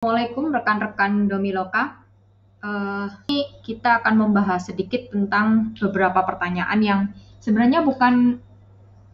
Assalamualaikum rekan-rekan Domiloka. Ini kita akan membahas sedikit tentang beberapa pertanyaan yang sebenarnya bukan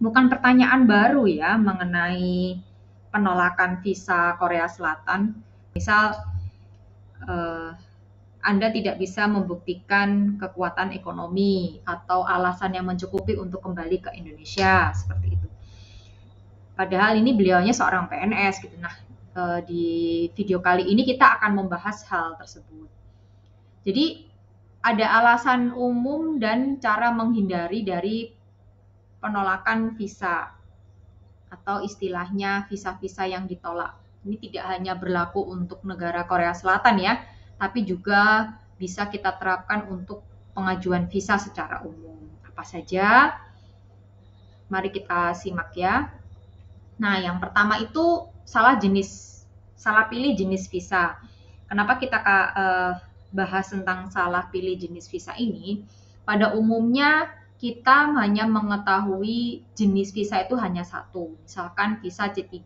pertanyaan baru ya mengenai penolakan visa Korea Selatan. Misal Anda tidak bisa membuktikan kekuatan ekonomi atau alasan yang mencukupi untuk kembali ke Indonesia seperti itu. Padahal ini beliaunya seorang PNS gitu. Nah, di video kali ini kita akan membahas hal tersebut. Jadi ada alasan umum dan cara menghindari dari penolakan visa atau istilahnya visa-visa yang ditolak. Ini tidak hanya berlaku untuk negara Korea Selatan ya, tapi juga bisa kita terapkan untuk pengajuan visa secara umum. Apa saja? Mari kita simak ya. Nah, yang pertama itu salah pilih jenis visa. Kenapa kita bahas tentang salah pilih jenis visa ini? Pada umumnya kita hanya mengetahui jenis visa itu hanya satu. Misalkan visa C3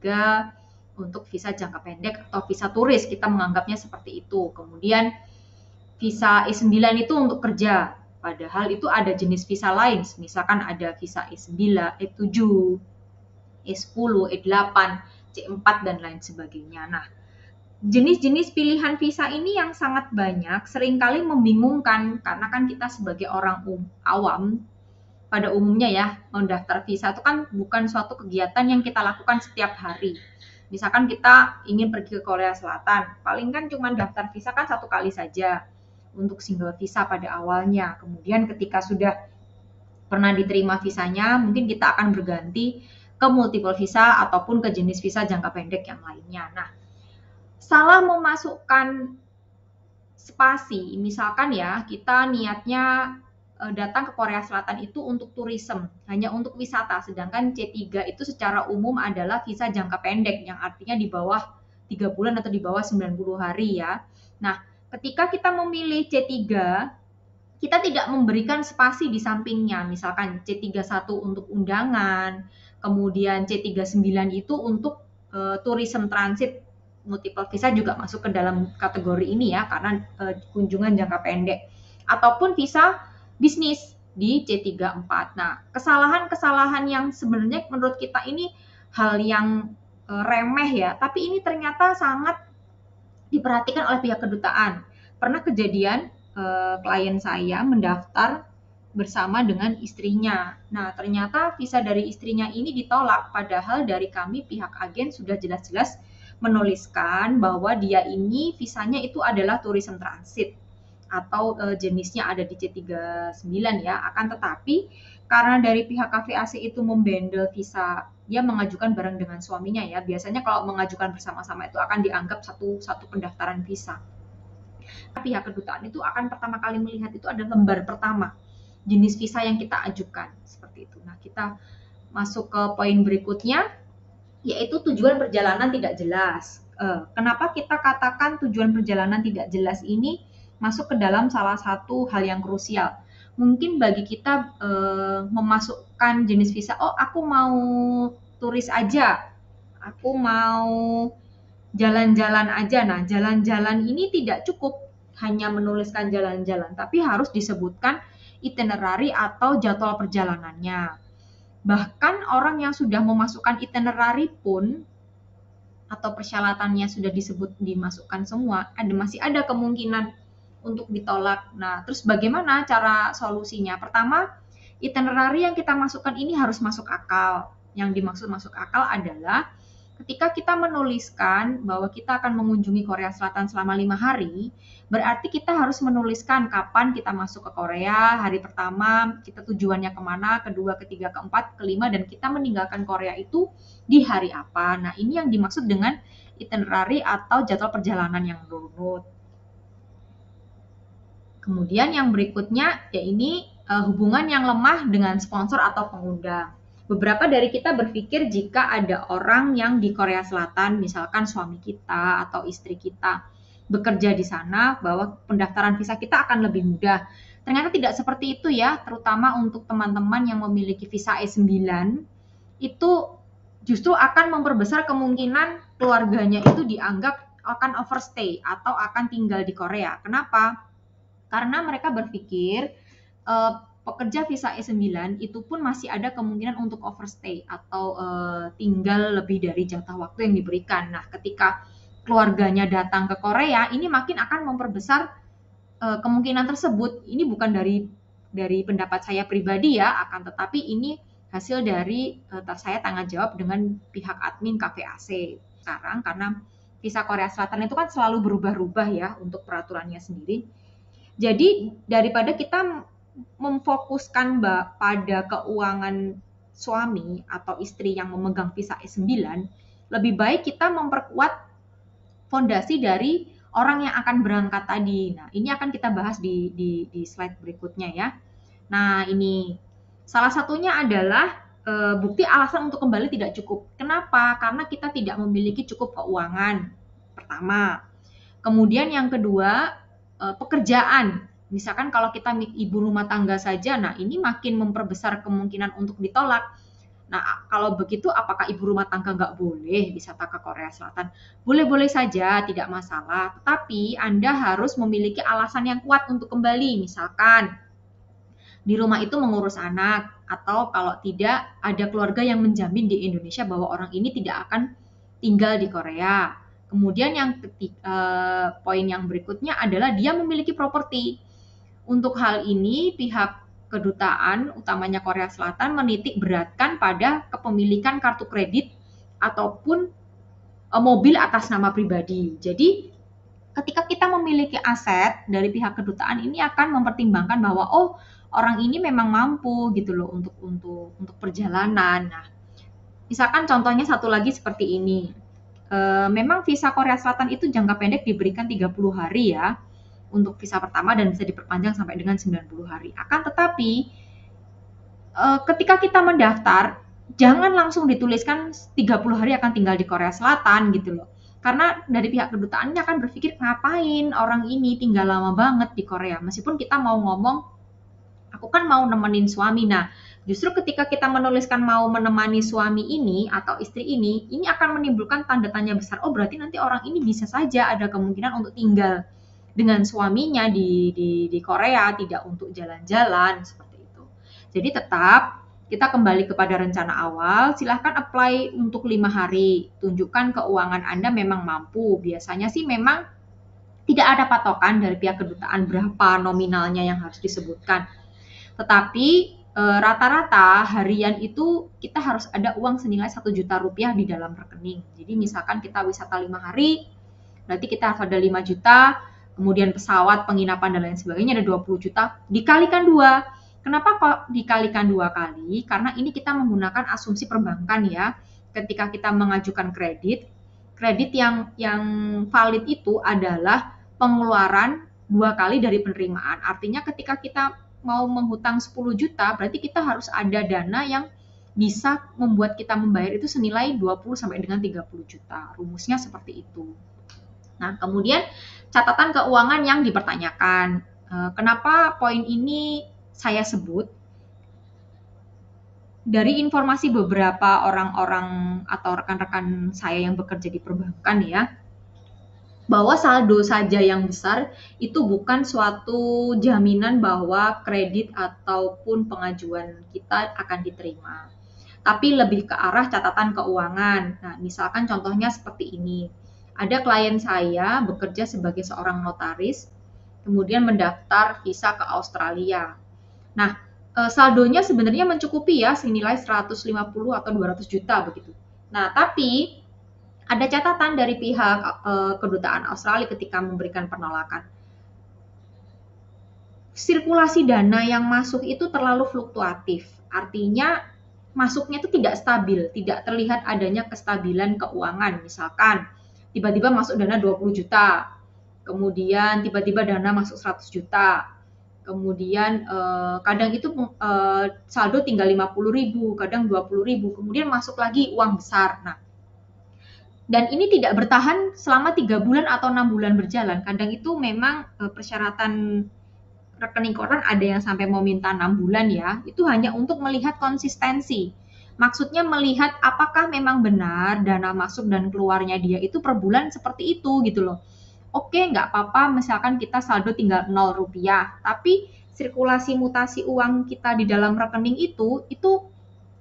untuk visa jangka pendek atau visa turis, kita menganggapnya seperti itu. Kemudian visa E9 itu untuk kerja. Padahal itu ada jenis visa lain. Misalkan ada visa E9, E7, E10, E8, C4 dan lain sebagainya. Nah, jenis-jenis pilihan visa ini yang sangat banyak seringkali membingungkan karena kan kita sebagai orang awam pada umumnya ya, mendaftar visa itu kan bukan suatu kegiatan yang kita lakukan setiap hari. Misalkan kita ingin pergi ke Korea Selatan, paling kan cuma daftar visa kan satu kali saja untuk single visa pada awalnya. Kemudian ketika sudah pernah diterima visanya, mungkin kita akan berganti ke multiple visa ataupun ke jenis visa jangka pendek yang lainnya. Nah, salah memasukkan spasi, misalkan ya kita niatnya datang ke Korea Selatan itu untuk tourism, hanya untuk wisata, sedangkan C3 itu secara umum adalah visa jangka pendek yang artinya di bawah 3 bulan atau di bawah 90 hari ya. Nah, ketika kita memilih C3, kita tidak memberikan spasi di sampingnya, misalkan C31 untuk undangan, kemudian C39 itu untuk tourism transit, multiple visa juga masuk ke dalam kategori ini ya, karena kunjungan jangka pendek, ataupun visa bisnis di C34. Nah, kesalahan-kesalahan yang sebenarnya menurut kita ini hal yang remeh ya, tapi ini ternyata sangat diperhatikan oleh pihak kedutaan. Pernah kejadian klien saya mendaftar bersama dengan istrinya. Nah, ternyata visa dari istrinya ini ditolak, padahal dari kami pihak agen sudah jelas-jelas menuliskan bahwa dia ini visanya itu adalah tourism transit atau jenisnya ada di C39 ya. Akan tetapi karena dari pihak KVAC itu membandel visa, dia mengajukan bareng dengan suaminya ya. Biasanya kalau mengajukan bersama-sama itu akan dianggap satu pendaftaran visa. Pihak kedutaan itu akan pertama kali melihat itu adalah lembar pertama jenis visa yang kita ajukan seperti itu. Nah, kita masuk ke poin berikutnya, yaitu tujuan perjalanan tidak jelas. Kenapa kita katakan tujuan perjalanan tidak jelas ini masuk ke dalam salah satu hal yang krusial? Mungkin bagi kita memasukkan jenis visa, oh aku mau turis aja, aku mau jalan-jalan aja. Nah, jalan-jalan ini tidak cukup hanya menuliskan jalan-jalan, tapi harus disebutkan itinerary atau jadwal perjalanannya. Bahkan orang yang sudah memasukkan itinerary pun atau persyaratannya sudah dimasukkan semua, masih ada kemungkinan untuk ditolak. Nah, terus bagaimana cara solusinya? Pertama, itinerary yang kita masukkan ini harus masuk akal. Yang dimaksud masuk akal adalah ketika kita menuliskan bahwa kita akan mengunjungi Korea Selatan selama 5 hari, berarti kita harus menuliskan kapan kita masuk ke Korea, hari pertama, kita tujuannya kemana, kedua, ketiga, keempat, kelima, dan kita meninggalkan Korea itu di hari apa. Nah, ini yang dimaksud dengan itinerary atau jadwal perjalanan yang runut. Kemudian yang berikutnya, ya ini hubungan yang lemah dengan sponsor atau pengundang. Beberapa dari kita berpikir jika ada orang yang di Korea Selatan, misalkan suami kita atau istri kita bekerja di sana, bahwa pendaftaran visa kita akan lebih mudah. Ternyata tidak seperti itu ya, terutama untuk teman-teman yang memiliki visa E9, itu justru akan memperbesar kemungkinan keluarganya itu dianggap akan overstay atau akan tinggal di Korea. Kenapa? Karena mereka berpikir pekerja visa E9 itu pun masih ada kemungkinan untuk overstay atau tinggal lebih dari jatah waktu yang diberikan. Nah, ketika keluarganya datang ke Korea, ini makin akan memperbesar kemungkinan tersebut. Ini bukan dari pendapat saya pribadi ya, akan tetapi ini hasil dari saya tanggung jawab dengan pihak admin KVAC sekarang, karena visa Korea Selatan itu kan selalu berubah-ubah ya untuk peraturannya sendiri. Jadi daripada kita memfokuskan pada keuangan suami atau istri yang memegang visa E9, lebih baik kita memperkuat fondasi dari orang yang akan berangkat tadi. Nah, ini akan kita bahas di slide berikutnya ya. Nah, ini salah satunya adalah bukti alasan untuk kembali tidak cukup. Kenapa? Karena kita tidak memiliki cukup keuangan. Pertama. Kemudian yang kedua, pekerjaan. Misalkan kalau kita ibu rumah tangga saja, nah ini makin memperbesar kemungkinan untuk ditolak. Nah, kalau begitu apakah ibu rumah tangga nggak boleh wisata ke Korea Selatan? Boleh-boleh saja, tidak masalah. Tetapi Anda harus memiliki alasan yang kuat untuk kembali. Misalkan di rumah itu mengurus anak, atau kalau tidak ada keluarga yang menjamin di Indonesia bahwa orang ini tidak akan tinggal di Korea. Kemudian yang poin yang berikutnya adalah dia memiliki properti. Untuk hal ini pihak kedutaan utamanya Korea Selatan menitik beratkan pada kepemilikan kartu kredit ataupun mobil atas nama pribadi. Jadi ketika kita memiliki aset dari pihak kedutaan, ini akan mempertimbangkan bahwa orang ini memang mampu gitu loh untuk perjalanan. Nah, misalkan contohnya satu lagi seperti ini. Memang visa Korea Selatan itu jangka pendek diberikan 30 hari ya untuk visa pertama dan bisa diperpanjang sampai dengan 90 hari. Akan tetapi ketika kita mendaftar, jangan langsung dituliskan 30 hari akan tinggal di Korea Selatan gitu loh. Karena dari pihak kedutaannya akan berpikir ngapain orang ini tinggal lama banget di Korea. Meskipun kita mau ngomong, aku kan mau nemenin suami. Nah, justru ketika kita menuliskan mau menemani suami ini atau istri ini akan menimbulkan tanda tanya besar. Oh, berarti nanti orang ini bisa saja ada kemungkinan untuk tinggal dengan suaminya di Korea, tidak untuk jalan-jalan seperti itu. Jadi tetap kita kembali kepada rencana awal, silahkan apply untuk 5 hari. Tunjukkan keuangan Anda memang mampu. Biasanya sih memang tidak ada patokan dari pihak kedutaan berapa nominalnya yang harus disebutkan. Tetapi rata-rata harian itu kita harus ada uang senilai 1 juta rupiah di dalam rekening. Jadi misalkan kita wisata 5 hari, berarti kita harus ada 5 juta, kemudian pesawat, penginapan, dan lain sebagainya ada 20 juta, dikalikan 2. Kenapa kok dikalikan 2 kali? Karena ini kita menggunakan asumsi perbankan ya. Ketika kita mengajukan kredit yang valid itu adalah pengeluaran 2 kali dari penerimaan. Artinya ketika kita mau menghutang 10 juta, berarti kita harus ada dana yang bisa membuat kita membayar itu senilai 20 sampai dengan 30 juta. Rumusnya seperti itu. Nah, kemudian catatan keuangan yang dipertanyakan. Kenapa poin ini saya sebut? Dari informasi beberapa orang-orang atau rekan-rekan saya yang bekerja di perbankan ya, bahwa saldo saja yang besar itu bukan suatu jaminan bahwa kredit ataupun pengajuan kita akan diterima. Tapi lebih ke arah catatan keuangan. Nah, misalkan contohnya seperti ini. Ada klien saya bekerja sebagai seorang notaris, kemudian mendaftar visa ke Australia. Nah, saldonya sebenarnya mencukupi ya, senilai 150 atau 200 juta begitu. Nah, tapi ada catatan dari pihak kedutaan Australia ketika memberikan penolakan. Sirkulasi dana yang masuk itu terlalu fluktuatif. Artinya masuknya itu tidak stabil, tidak terlihat adanya kestabilan keuangan. Misalkan tiba-tiba masuk dana 20 juta, kemudian tiba-tiba dana masuk 100 juta, kemudian kadang itu saldo tinggal 50.000, kadang 20.000, kemudian masuk lagi uang besar. Nah, dan ini tidak bertahan selama 3 bulan atau 6 bulan berjalan. Kadang itu memang persyaratan rekening koran ada yang sampai mau minta 6 bulan ya. Itu hanya untuk melihat konsistensi. Maksudnya melihat apakah memang benar dana masuk dan keluarnya dia itu per bulan seperti itu gitu loh. Oke, nggak apa-apa misalkan kita saldo tinggal 0 rupiah, tapi sirkulasi mutasi uang kita di dalam rekening itu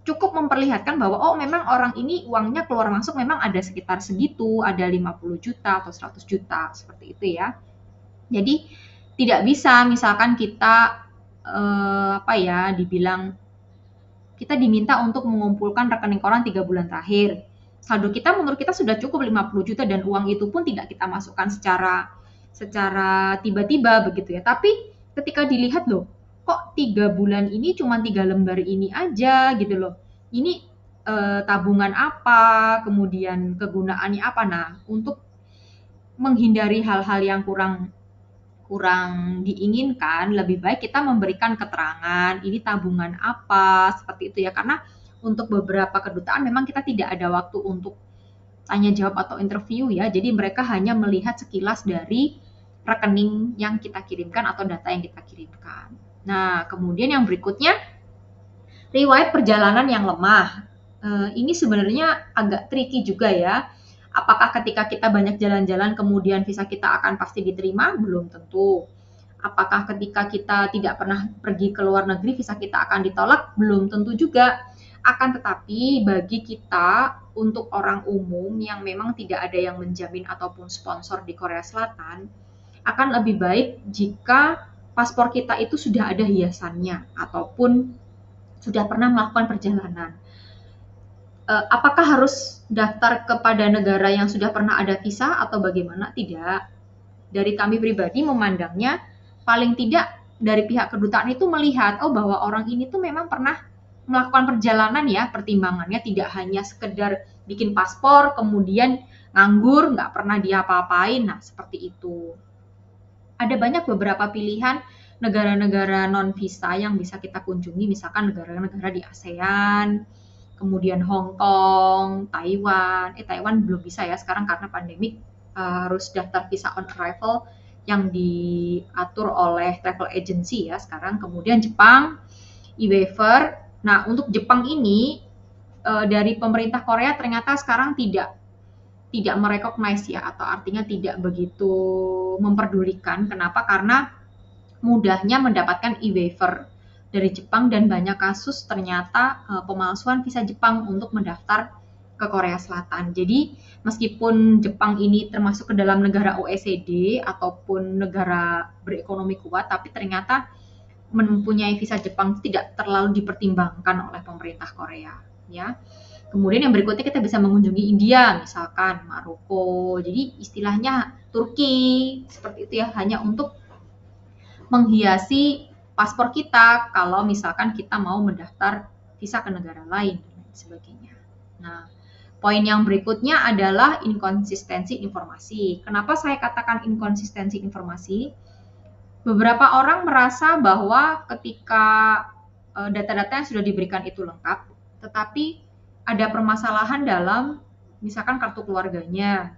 cukup memperlihatkan bahwa oh memang orang ini uangnya keluar masuk memang ada sekitar segitu, ada 50 juta atau 100 juta, seperti itu ya. Jadi tidak bisa misalkan kita dibilang kita diminta untuk mengumpulkan rekening koran 3 bulan terakhir. Saldo kita menurut kita sudah cukup 50 juta dan uang itu pun tidak kita masukkan secara tiba-tiba begitu ya. Tapi ketika dilihat loh, kok 3 bulan ini cuma 3 lembar ini aja gitu loh. Ini tabungan apa, kemudian kegunaannya apa. Nah, untuk menghindari hal-hal yang kurang kurang diinginkan, lebih baik kita memberikan keterangan ini tabungan apa, seperti itu ya. Karena untuk beberapa kedutaan memang kita tidak ada waktu untuk tanya jawab atau interview ya. Jadi mereka hanya melihat sekilas dari rekening yang kita kirimkan atau data yang kita kirimkan. Nah, kemudian yang berikutnya, riwayat perjalanan yang lemah. Ini sebenarnya agak tricky juga ya. Apakah ketika kita banyak jalan-jalan kemudian visa kita akan pasti diterima? Belum tentu. Apakah ketika kita tidak pernah pergi ke luar negeri visa kita akan ditolak? Belum tentu juga. Akan tetapi bagi kita untuk orang umum yang memang tidak ada yang menjamin ataupun sponsor di Korea Selatan, akan lebih baik jika paspor kita itu sudah ada hiasannya ataupun sudah pernah melakukan perjalanan. Apakah harus daftar kepada negara yang sudah pernah ada visa atau bagaimana? Tidak. Dari kami pribadi memandangnya paling tidak dari pihak kedutaan itu melihat oh bahwa orang ini tuh memang pernah melakukan perjalanan ya, pertimbangannya tidak hanya sekedar bikin paspor kemudian nganggur nggak pernah diapa-apain. Nah, seperti itu. Ada banyak beberapa pilihan negara-negara non visa yang bisa kita kunjungi, misalkan negara-negara di ASEAN, kemudian Hong Kong, Taiwan belum bisa ya sekarang karena pandemik, harus daftar visa on arrival yang diatur oleh travel agency ya sekarang. Kemudian Jepang, e-waiver. Nah, untuk Jepang ini dari pemerintah Korea ternyata sekarang tidak merecognize ya, atau artinya tidak begitu memperdulikan. Kenapa? Karena mudahnya mendapatkan e-waiver dari Jepang dan banyak kasus ternyata pemalsuan visa Jepang untuk mendaftar ke Korea Selatan. Jadi meskipun Jepang ini termasuk ke dalam negara OECD ataupun negara berekonomi kuat, tapi ternyata mempunyai visa Jepang tidak terlalu dipertimbangkan oleh pemerintah Korea ya. Kemudian yang berikutnya kita bisa mengunjungi India, misalkan Maroko. Jadi istilahnya Turki, seperti itu ya, hanya untuk menghiasi paspor kita kalau misalkan kita mau mendaftar visa ke negara lain dan lain sebagainya. Nah, poin yang berikutnya adalah inkonsistensi informasi. Kenapa saya katakan inkonsistensi informasi? Beberapa orang merasa bahwa ketika data-data yang sudah diberikan itu lengkap, tetapi ada permasalahan dalam misalkan kartu keluarganya.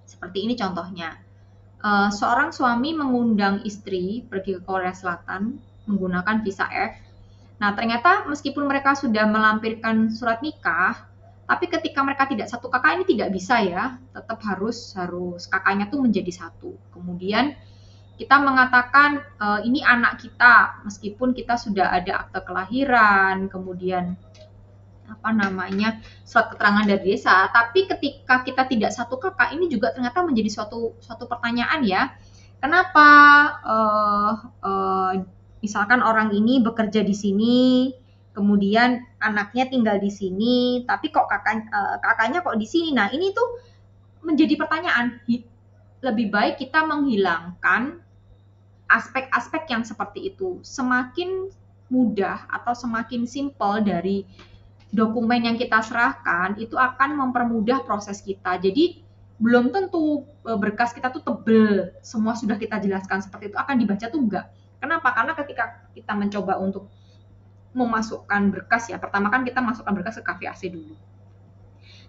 Seperti ini contohnya. Seorang suami mengundang istri pergi ke Korea Selatan menggunakan visa F. Nah, ternyata meskipun mereka sudah melampirkan surat nikah, tapi ketika mereka tidak satu kakak ini tidak bisa ya, tetap harus kakaknya tuh menjadi satu. Kemudian kita mengatakan ini anak kita, meskipun kita sudah ada akte kelahiran, kemudian surat keterangan dari desa, tapi ketika kita tidak satu kakak ini juga ternyata menjadi suatu pertanyaan ya. Kenapa misalkan orang ini bekerja di sini, kemudian anaknya tinggal di sini, tapi kok kakaknya kok di sini? Nah, ini tuh menjadi pertanyaan. Lebih baik kita menghilangkan aspek-aspek yang seperti itu. Semakin mudah atau semakin simpel dari dokumen yang kita serahkan itu akan mempermudah proses kita. Jadi belum tentu berkas kita tuh tebel, semua sudah kita jelaskan seperti itu akan dibaca tuh enggak. Kenapa? Karena ketika kita mencoba untuk memasukkan berkas ya, pertama kan kita masukkan berkas ke KVAC dulu.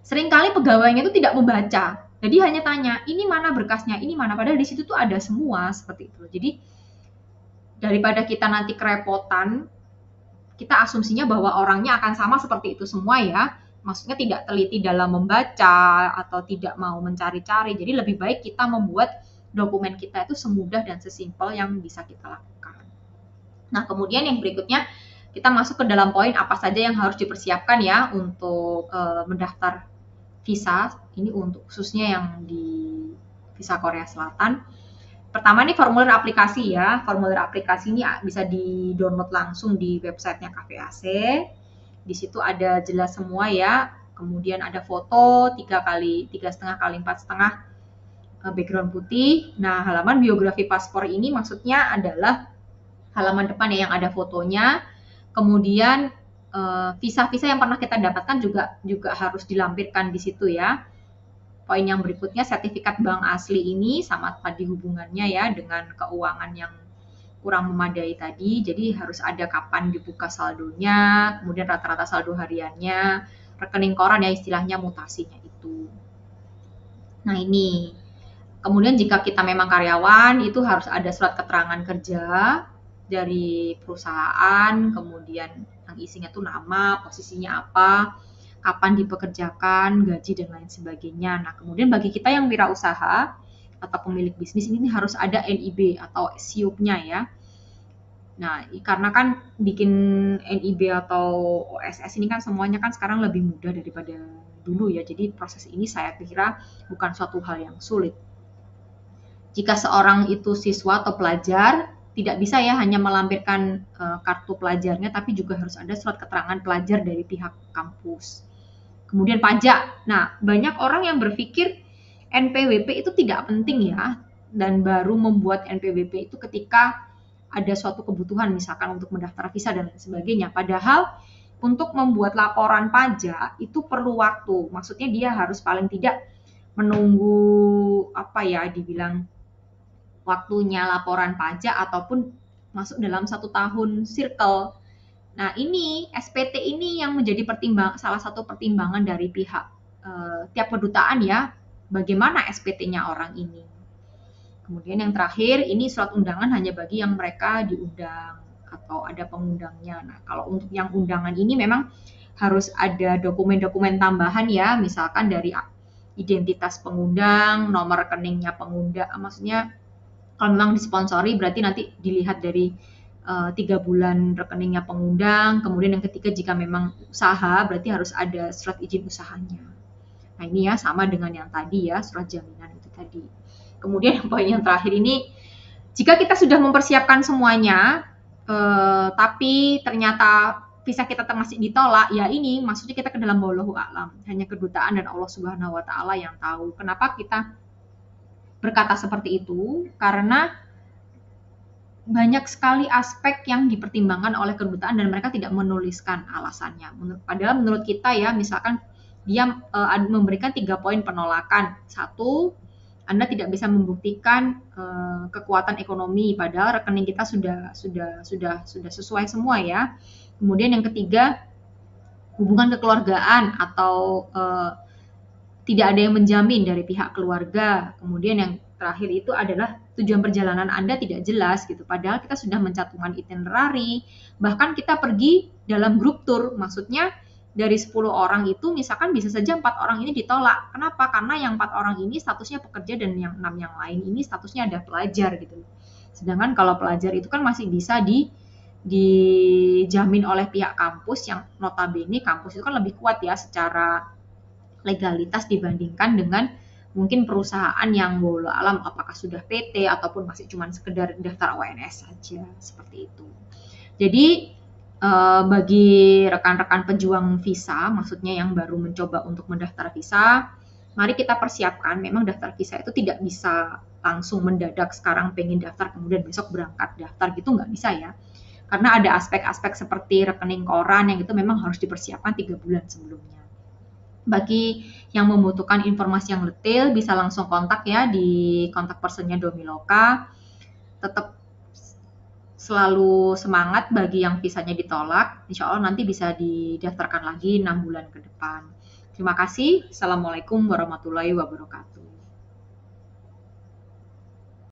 Seringkali pegawainya itu tidak membaca, jadi hanya tanya ini mana berkasnya, ini mana, padahal di situ tuh ada semua seperti itu. Jadi daripada kita nanti kerepotan kita asumsinya bahwa orangnya akan sama seperti itu semua ya. Maksudnya tidak teliti dalam membaca atau tidak mau mencari-cari. Jadi lebih baik kita membuat dokumen kita itu semudah dan sesimpel yang bisa kita lakukan. Nah, kemudian yang berikutnya kita masuk ke dalam poin apa saja yang harus dipersiapkan ya untuk mendaftar visa. Ini untuk khususnya yang di visa Korea Selatan. Pertama nih formulir aplikasi ya. Formulir aplikasi ini bisa di-download langsung di websitenya KVAC. Di situ ada jelas semua ya. Kemudian ada foto 3,5 kali 4,5 background putih. Nah, halaman biografi paspor ini maksudnya adalah halaman depan ya yang ada fotonya. Kemudian visa-visa yang pernah kita dapatkan juga harus dilampirkan di situ ya. Poin yang berikutnya sertifikat bank asli ini sama tadi hubungannya ya dengan keuangan yang kurang memadai tadi. Jadi harus ada kapan dibuka saldonya, kemudian rata-rata saldo hariannya, rekening koran ya istilahnya mutasinya itu. Nah ini. Kemudian jika kita memang karyawan itu harus ada surat keterangan kerja dari perusahaan, kemudian yang isinya tuh nama, posisinya apa, kapan dipekerjakan, gaji dan lain sebagainya. Nah, kemudian bagi kita yang wirausaha atau pemilik bisnis ini harus ada NIB atau SIUP-nya ya. Nah, karena kan bikin NIB atau OSS ini kan semuanya kan sekarang lebih mudah daripada dulu ya. Jadi proses ini saya kira bukan suatu hal yang sulit. Jika seorang itu siswa atau pelajar, tidak bisa ya hanya melampirkan kartu pelajarnya, tapi juga harus ada surat keterangan pelajar dari pihak kampus. Kemudian pajak. Nah, banyak orang yang berpikir NPWP itu tidak penting ya, dan baru membuat NPWP itu ketika ada suatu kebutuhan, misalkan untuk mendaftar visa dan lain sebagainya. Padahal untuk membuat laporan pajak itu perlu waktu. Maksudnya dia harus paling tidak menunggu dibilang waktunya laporan pajak ataupun masuk dalam 1 tahun circle. Nah ini SPT ini yang menjadi salah satu pertimbangan dari pihak tiap kedutaan ya, bagaimana SPT-nya orang ini. Kemudian yang terakhir ini surat undangan hanya bagi yang mereka diundang atau ada pengundangnya. Nah kalau untuk yang undangan ini memang harus ada dokumen-dokumen tambahan ya, misalkan dari identitas pengundang, nomor rekeningnya pengundang, maksudnya kalau memang disponsori berarti nanti dilihat dari 3 bulan rekeningnya pengundang, kemudian yang ketiga jika memang usaha berarti harus ada surat izin usahanya. Nah ini ya sama dengan yang tadi ya, surat jaminan itu tadi. Kemudian yang poin yang terakhir ini, jika kita sudah mempersiapkan semuanya, tapi ternyata visa kita masih ditolak, ya ini maksudnya kita ke dalam wallahu a'lam. Hanya kedutaan dan Allah Subhanahu wa taala yang tahu. Kenapa kita berkata seperti itu? Karena banyak sekali aspek yang dipertimbangkan oleh kedutaan dan mereka tidak menuliskan alasannya. Padahal menurut kita ya, misalkan dia memberikan 3 poin penolakan. 1, Anda tidak bisa membuktikan kekuatan ekonomi, padahal rekening kita sudah sesuai semua ya. Kemudian yang ketiga, hubungan kekeluargaan atau tidak ada yang menjamin dari pihak keluarga. Kemudian yang terakhir itu adalah tujuan perjalanan Anda tidak jelas gitu. Padahal kita sudah mencantumkan itinerary, bahkan kita pergi dalam grup tour. Maksudnya dari 10 orang itu misalkan bisa saja 4 orang ini ditolak. Kenapa? Karena yang 4 orang ini statusnya pekerja dan yang 6 yang lain ini statusnya ada pelajar gitu. Sedangkan kalau pelajar itu kan masih bisa dijamin oleh pihak kampus, yang notabene kampus itu kan lebih kuat ya secara legalitas dibandingkan dengan mungkin perusahaan yang wallahu alam apakah sudah PT ataupun masih cuma sekedar daftar ONS saja, seperti itu. Jadi bagi rekan-rekan pejuang visa, maksudnya yang baru mencoba untuk mendaftar visa, mari kita persiapkan. Memang daftar visa itu tidak bisa langsung mendadak sekarang pengen daftar kemudian besok berangkat daftar gitu, nggak bisa ya. Karena ada aspek-aspek seperti rekening koran yang itu memang harus dipersiapkan 3 bulan sebelumnya. Bagi yang membutuhkan informasi yang detail bisa langsung kontak ya di kontak personnya Domiloka. Tetap selalu semangat bagi yang visanya ditolak. Insya Allah nanti bisa didaftarkan lagi 6 bulan ke depan. Terima kasih. Assalamualaikum warahmatullahi wabarakatuh.